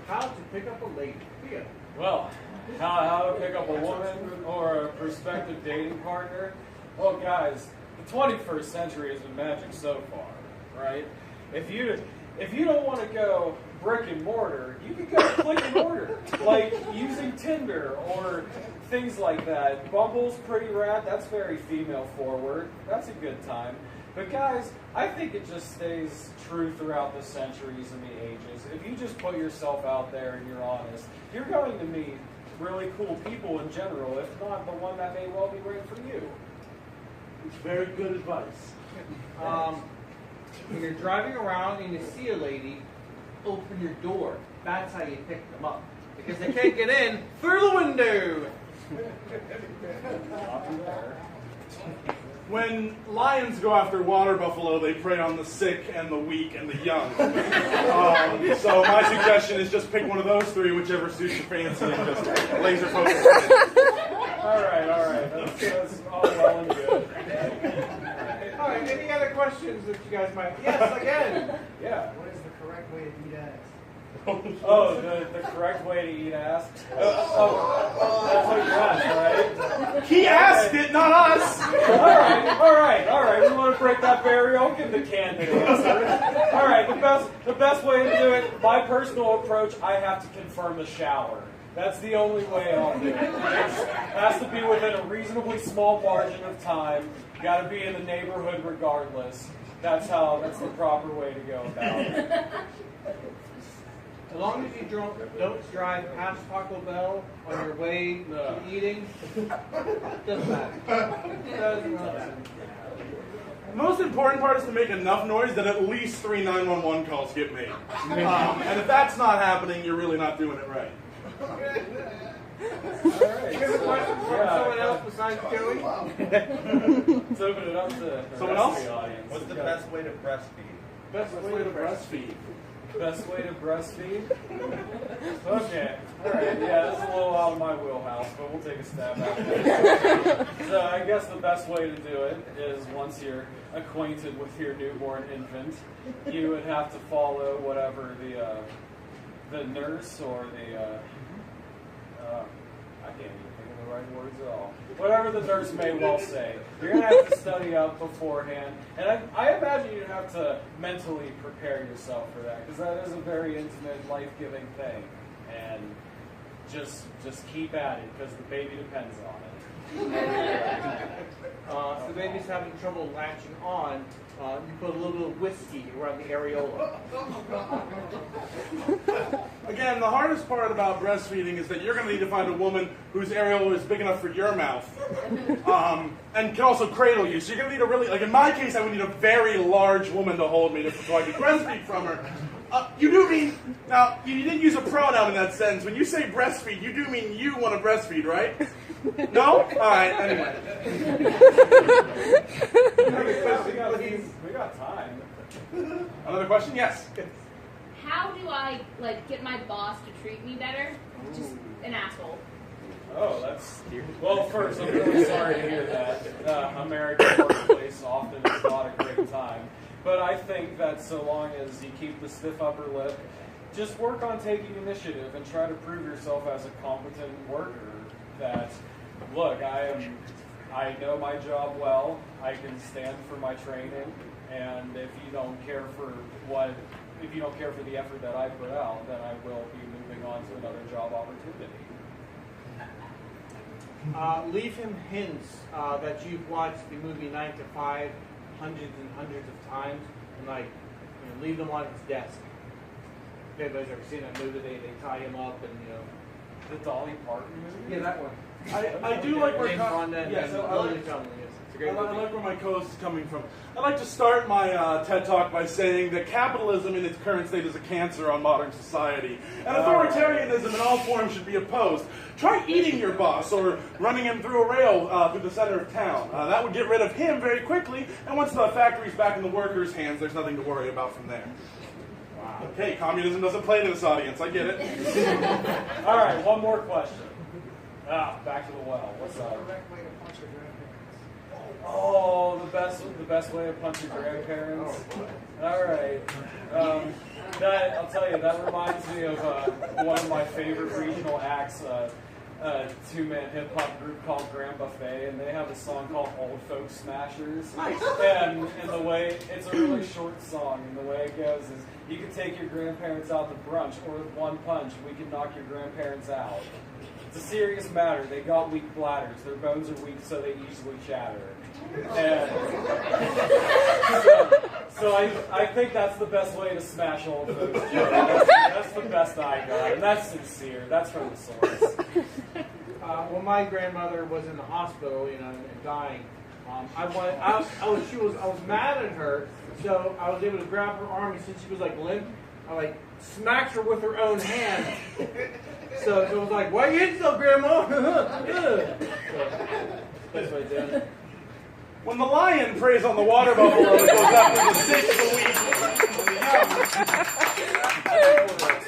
How to pick up a lady. Theo. Well, how to pick up a woman or a prospective dating partner? Well, guys, the 21st century has been magic so far, right? If you don't want to go brick and mortar, you can go click and mortar, like using Tinder or things like that. Bumble's pretty rad. That's very female forward. That's a good time. But guys, I think it just stays true throughout the centuries and the ages. If you just put yourself out there and you're honest, you're going to meet really cool people in general, if not the one that may well be right for you. It's very good advice. When you're driving around and you see a lady, open your door. That's how you pick them up. Because they can't get in through the window. When lions go after water buffalo, they prey on the sick and the weak and the young. So my suggestion is just pick one of those three, whichever suits your fancy, and just laser focus. All right. That's all well and good. All right, any other questions that you guys might... Yes, again. Yeah. What is the correct way to eat ass? Oh, the correct way to eat ass? That's what you asked, right? He asked it, not us! All right. We want to break that barrier. I'll give the candid answer. All right, the best way to do it, my personal approach, I have to confirm the shower. That's the only way I'll do it. It has to be within a reasonably small margin of time. Got to be in the neighborhood regardless. That's the proper way to go about it. As long as you don't drive past Taco Bell on your way to eating, doesn't matter. Doesn't matter. The most important part is to make enough noise that at least 3 911 calls get made. And if that's not happening, you're really not doing it right. All right. Do you have a question for someone else besides Joey? Let's open it up to the Someone rest else? of the audience. What's the best way to breastfeed? Best way to breastfeed. Best way to breastfeed? Okay. All right. Yeah, this is a little out of my wheelhouse, but we'll take a stab at it. So I guess the best way to do it is once you're acquainted with your newborn infant, you would have to follow whatever the nurse or I can't even think of the right words at all. Whatever the nurse may well say. You're going to have to study up beforehand. And I imagine you'd have to mentally prepare yourself for that, because that is a very intimate, life-giving thing. And just keep at it, because the baby depends on it. If the baby's having trouble latching on, you put a little bit of whiskey around the areola. Again, the hardest part about breastfeeding is that you're going to need to find a woman whose areola is big enough for your mouth, and can also cradle you. So you're going to need a really, like in my case, I would need a very large woman to hold me so I could breastfeed from her. You do mean, now, you didn't use a pronoun in that sentence. When you say breastfeed, you do mean you want to breastfeed, right? No? All right, anyway. We got time. Another question? Yes. How do I get my boss to treat me better? Just an asshole. Oh, that's... Well, first, I'm really sorry to hear that. American workplace often is not a great time. But I think that so long as you keep the stiff upper lip, just work on taking initiative and try to prove yourself as a competent worker. That, look, I know my job well, I can stand for my training, and if you don't care for the effort that I put out, then I will be moving on to another job opportunity. Leave him hints that you've watched the movie 9 to 5 hundreds and hundreds of times, and leave them on his desk. If anybody's ever seen that movie, they tie him up and The Dolly Parton movie? Yeah, that one. I do like where I like where my co-host is coming from. I'd like to start my TED Talk by saying that capitalism in its current state is a cancer on modern society, and authoritarianism in all forms should be opposed. Try eating your boss or running him through a rail through the center of town. That would get rid of him very quickly, and once the factory's back in the workers' hands, there's nothing to worry about from there. Wow. Okay, communism doesn't play to this audience. I get it. All right, one more question. Back to the well. What's up? Correct way to punch a grandparents. Oh, the best way to punch your grandparents. All right. That I'll tell you. That reminds me of one of my favorite regional acts. Two-man hip-hop group called Grand Buffet, and they have a song called Old Folk Smashers. Nice. And the way, it's a really short song, and the way it goes is, you can take your grandparents out to brunch, or with one punch, we can knock your grandparents out. It's a serious matter. They got weak bladders. Their bones are weak, so they easily shatter. And so I think that's the best way to smash old folks. That's the best I got, and that's sincere. That's from the source. When my grandmother was in the hospital, and dying, I was mad at her, so I was able to grab her arm, and since she was like limp, I smacked her with her own hand. So it was like, why you hit yourself, Grandma? That's what I did. When the lion preys on the water buffalo, it goes after the 6th of the week.